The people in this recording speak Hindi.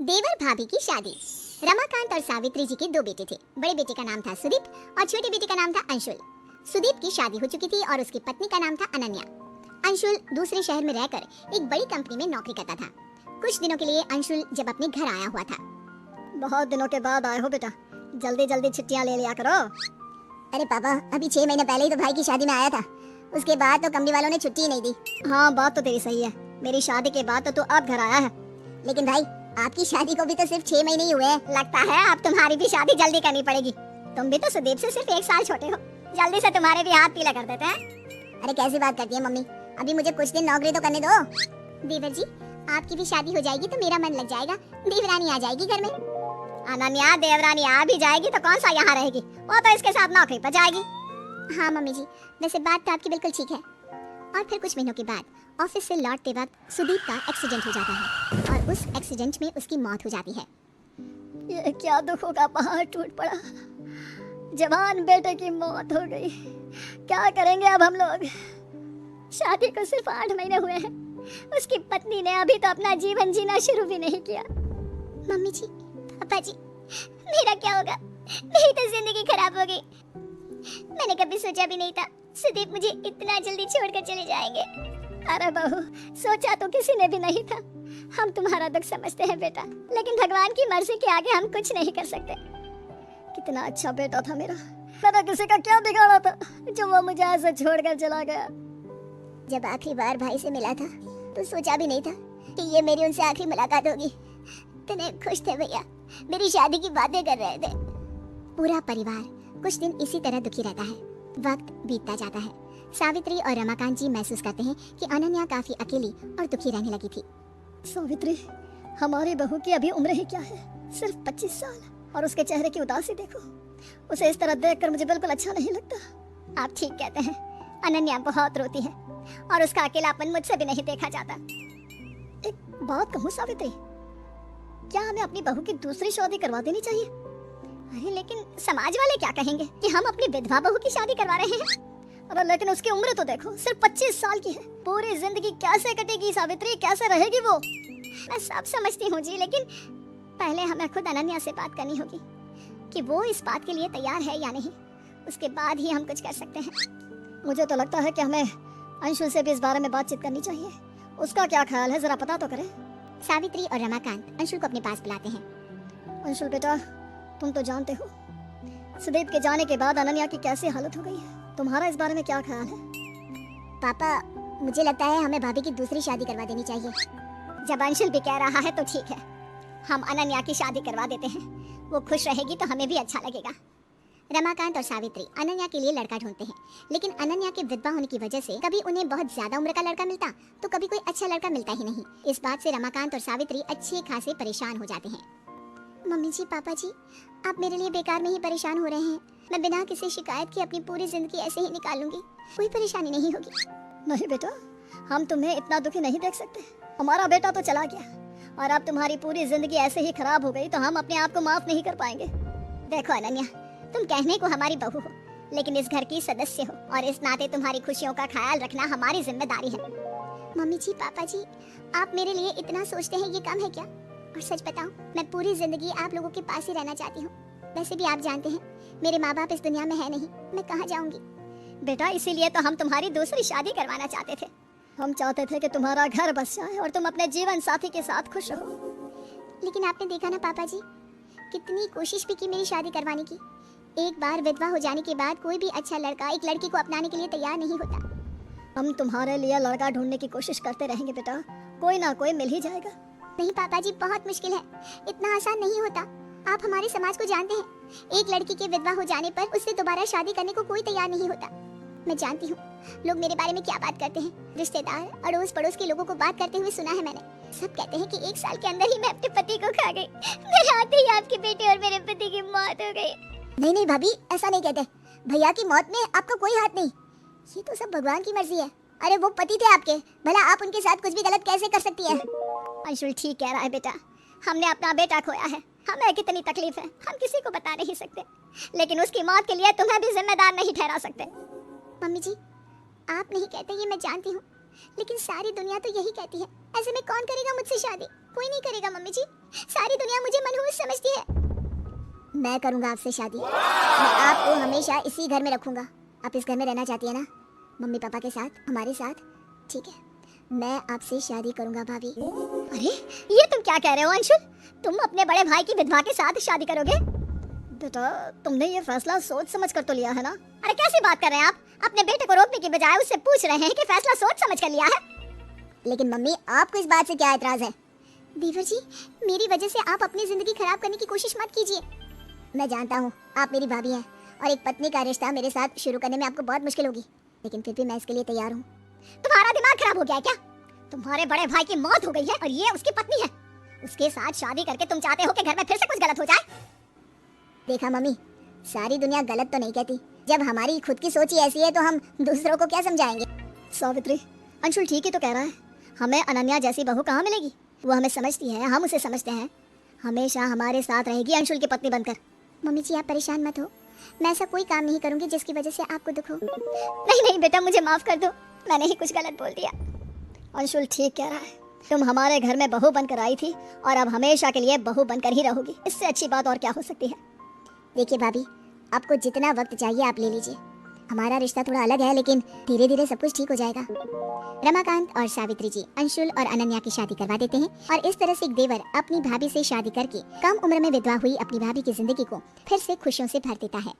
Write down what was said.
देवर भाभी की शादी। रमाकांत और सावित्री जी के दो बेटे थे। बड़े बेटे का नाम था सुदीप और छोटे बेटे का नाम था अंशुल। सुदीप की शादी हो चुकी थी और उसकी पत्नी का नाम था अनन्या। अंशुल दूसरे शहर में रहकर एक बड़ी कंपनी में नौकरी करता था। कुछ दिनों के लिए अंशुल जब अपने घर आया हुआ था। बहुत दिनों के बाद आए हो बेटा, जल्दी जल्दी छुट्टियां ले लिया करो। अरे पापा, अभी 6 महीने पहले ही तो भाई की शादी में आया था। उसके बाद तो कंपनी वालों ने छुट्टी ही नहीं दी। हाँ, बात तो तेरी सही है। मेरी शादी के बाद तो तू अब घर आया है। लेकिन भाई, आपकी शादी को भी तो सिर्फ 6 महीने ही हुए हैं। लगता है अब तुम्हारी भी शादी जल्दी करनी पड़ेगी। तुम भी तो सुदीप से सिर्फ 1 साल छोटे हो। जल्दी से तुम्हारे भी हाथ पीला कर देते हैं। अरे कैसी बात करती है मम्मी, अभी मुझे कुछ दिन नौकरी तो करने दो। देवर जी, आपकी भी शादी हो जाएगी तो मेरा मन लग जाएगा। देवरानी आ जाएगी घर में। अनन्या देवरानी आ भी जाएगी तो कौन सा यहाँ रहेगी, वो तो इसके साथ नौकरी पर जाएगी। हाँ मम्मी जी, वैसे बात तो आपकी बिल्कुल ठीक है। और फिर कुछ महीनों के बाद ऑफिस से लौटते वक्त सुदीप का एक्सीडेंट हो जाता है और उस एक्सीडेंट में उसकी मौत हो जाती है। ये क्या दुखों का पहाड़ टूट पड़ा। जवान बेटे की मौत हो गई। क्या करेंगे अब हम लोग। शादी को सिर्फ 8 महीने हुए हैं। उसकी पत्नी ने अभी तो अपना जीवन जीना शुरू भी नहीं किया। मम्मी जी, पापा जी, मेरा क्या होगा? मेरी तो जिंदगी खराब हो गई। मैंने कभी सोचा भी नहीं था सुदीप मुझे इतना जल्दी छोड़कर चले जाएंगे। अरे बहू, सोचा तो किसी ने भी नहीं था। हम तुम्हारा दुख समझते हैं बेटा, लेकिन भगवान की मर्जी के आगे हम कुछ नहीं कर सकते। कितना अच्छा बेटा था मेरा। मैंने किसी का क्या बिगाड़ा था जो वो मुझे ऐसे छोड़कर चला गया। जब आखिरी बार भाई से मिला था तो सोचा भी नहीं था कि ये मेरी उनसे आखिरी मुलाकात होगी। इतने खुश थे भैया, मेरी शादी की बातें कर रहे थे। पूरा परिवार कुछ दिन इसी तरह दुखी रहता है। वक्त बीतता जाता है। सावित्री और रमाकांत जी महसूस करते हैं कि अनन्या काफी अकेली और दुखी रहने लगी थी। सावित्री, हमारी बहू की अभी उम्र ही क्या है, सिर्फ 25 साल, और उसके चेहरे की उदासी देखो। उसे इस तरह देखकर मुझे बिल्कुल अच्छा नहीं लगता। आप ठीक कहते हैं, अनन्या बहुत रोती है और उसका अकेलापन मुझसे भी नहीं देखा जाता। एक बात कहूँ सावित्री, क्या हमें अपनी बहू की दूसरी शादी करवा देनी चाहिए? अरे लेकिन समाज वाले क्या कहेंगे कि हम अपनी विधवा बहू की शादी करवा रहे हैं। अरे लेकिन उसकी उम्र तो देखो, सिर्फ 25 साल की है। पूरी जिंदगी कैसे कटेगी सावित्री, कैसे रहेगी वो? मैं सब समझती हूँ जी, लेकिन पहले हमें खुद अनन्या से बात करनी होगी कि वो इस बात के लिए तैयार है या नहीं। उसके बाद ही हम कुछ कर सकते हैं। मुझे तो लगता है कि हमें अंशुल से भी इस बारे में बातचीत करनी चाहिए। उसका क्या ख्याल है, जरा पता तो करें। सावित्री और रमाकांत अंशुल को अपने पास बुलाते हैं। अंशुल बेटा, तुम तो जानते हो सुदीप के जाने के बाद अनन्या की कैसी हालत हो गई है। तुम्हारा इस बारे में क्या ख्याल है? पापा, मुझे लगता है हमें भाभी की दूसरी शादी करवा देनी चाहिए। जब अंशुल भी कह रहा है तो ठीक है, हम अनन्या की शादी करवा देते हैं। वो खुश रहेगी तो हमें भी अच्छा लगेगा। रमाकांत और सावित्री अनन्या के लिए लड़का ढूंढते हैं, लेकिन अनन्या के विधवा होने की वजह से कभी उन्हें बहुत ज्यादा उम्र का लड़का मिलता तो कभी कोई अच्छा लड़का मिलता ही नहीं। इस बात से रमाकांत और सावित्री अच्छे खासे परेशान हो जाते हैं। मम्मी जी, पापा जी, आप मेरे लिए बेकार में ही परेशान हो रहे हैं। मैं बिना किसी शिकायत के अपनी पूरी जिंदगी ऐसे ही निकालूंगी, कोई परेशानी नहीं होगी। नहीं बेटा, हम तुम्हें इतना दुखी नहीं देख सकते। हमारा बेटा तो चला गया और अब तुम्हारी पूरी जिंदगी ऐसे ही खराब हो गई तो हम अपने आप को माफ नहीं कर पाएंगे। देखो अनन्या, तुम कहने को हमारी बहू हो, लेकिन इस घर की सदस्य हो और इस नाते तुम्हारी खुशियों का ख्याल रखना हमारी जिम्मेदारी है। मम्मी जी, पापा जी, आप मेरे लिए इतना सोचते हैं, ये कम है क्या? और सच बताऊं, मैं पूरी जिंदगी आप लोगों के पास ही रहना चाहती हूँ। वैसे भी आप जानते हैं, मेरे माँ बाप इस दुनिया में है नहीं, मैं कहाँ जाऊंगी? बेटा, इसीलिए तो हम तुम्हारी दूसरी शादी करवाना चाहते थे। हम चाहते थे कि तुम्हारा घर बस जाए और तुम अपने जीवन साथी के साथ खुश रहो। लेकिन आपने देखा ना पापा जी, कितनी कोशिश भी की मेरी शादी करवाने की। एक बार विधवा हो जाने के बाद कोई भी अच्छा लड़का एक लड़की को अपनाने के लिए तैयार नहीं होता। हम तुम्हारे लिए लड़का ढूंढने की कोशिश करते रहेंगे बेटा, कोई ना कोई मिल ही जाएगा। नहीं पापा जी, बहुत मुश्किल है, इतना आसान नहीं होता। आप हमारे समाज को जानते हैं, एक लड़की के विधवा हो जाने पर उससे दोबारा शादी करने को कोई तैयार नहीं होता। मैं जानती हूँ लोग मेरे बारे में क्या बात करते हैं। रिश्तेदार, अड़ोस पड़ोस के लोगों को बात करते हुए सुना है मैंने। सब कहते हैं कि 1 साल के अंदर ही मैं अपने पति को खा गई। मेरे आते ही आपके बेटे और मेरे पति की मौत हो गई। नहीं नहीं भाभी, ऐसा नहीं कहते। भैया की मौत में आपका कोई हाथ नहीं, ये तो सब भगवान की मर्जी है। अरे वो पति थे आपके, भला आप उनके साथ कुछ भी गलत कैसे कर सकती है? अंशुल ठीक कह रहा है बेटा, हमने अपना बेटा खोया है। हमें कितनी तकलीफ है हम किसी को बता नहीं सकते, लेकिन उसकी मौत के लिए तुम्हें भी जिम्मेदार नहीं ठहरा सकते। मम्मी जी, आप नहीं कहते ये मैं जानती हूँ, लेकिन सारी दुनिया तो यही कहती है। ऐसे में कौन करेगा मुझसे शादी? कोई नहीं करेगा मम्मी जी। सारी दुनिया मुझे मनहूस समझती है। मैं करूंगा आपसे शादी। मैं आपको हमेशा इसी घर में रखूंगा। आप इस घर में रहना चाहती है ना, मम्मी पापा के साथ, हमारे साथ? ठीक है, मैं आपसे शादी करूंगा भाभी। अरे ये तुम क्या कह रहे हो अंशुल? तुम अपने बड़े भाई की विधवा के साथ शादी करोगे? बेटा तुमने ये फैसला सोच समझ कर तो लिया है ना? अरे कैसी बात कर रहे हैं आप? अपने बेटे को रोकने की बजाय उससे पूछ रहे हैं कि फैसला सोच समझ कर लिया है। लेकिन मम्मी, आपको इस बात से क्या एतराज है? देवर जी, मेरी वजह से आप अपनी जिंदगी खराब करने की कोशिश मत कीजिए। मैं जानता हूँ आप मेरी भाभी हैं और एक पत्नी का रिश्ता मेरे साथ शुरू करने में आपको बहुत मुश्किल होगी, लेकिन फिर भी मैं इसके लिए तैयार हूँ। तुम्हारा दिमाग खराब हो गया है क्या? तुम्हारे बड़े भाई की मौत हो गई है और ये उसकी पत्नी है। उसके साथ शादी करके तुम चाहते हो कि घर में फिर से कुछ गलत हो जाए? देखा मम्मी, सारी दुनिया गलत तो नहीं कहती। जब हमारी खुद की सोच ही ऐसी है तो हम दूसरों को क्या समझाएंगे? सावित्री, अंशुल ठीक ही तो कह रहा है। हमें अनन्या जैसी बहू कहाँ मिलेगी? वो हमें समझती है, हम उसे समझते हैं। हमेशा हमारे साथ रहेगी अंशुल की पत्नी बनकर। मम्मी जी, आप परेशान मत हो। मैं ऐसा कोई काम नहीं करूंगी जिसकी वजह से आपको दुख हो। नहीं नहीं बेटा, मुझे माफ कर दो, मैंने ही कुछ गलत बोल दिया। अंशुल ठीक कह रहा है। तुम हमारे घर में बहू बनकर आई थी और अब हमेशा के लिए बहू बनकर ही रहोगी। इससे अच्छी बात और क्या हो सकती है? देखिए भाभी, आपको जितना वक्त चाहिए आप ले लीजिए। हमारा रिश्ता थोड़ा अलग है, लेकिन धीरे धीरे सब कुछ ठीक हो जाएगा। रमाकांत और सावित्री जी अंशुल और अनन्या की शादी करवा देते हैं और इस तरह से एक देवर अपनी भाभी से शादी करके कम उम्र में विधवा हुई अपनी भाभी की जिंदगी को फिर से खुशियों से भर देता है।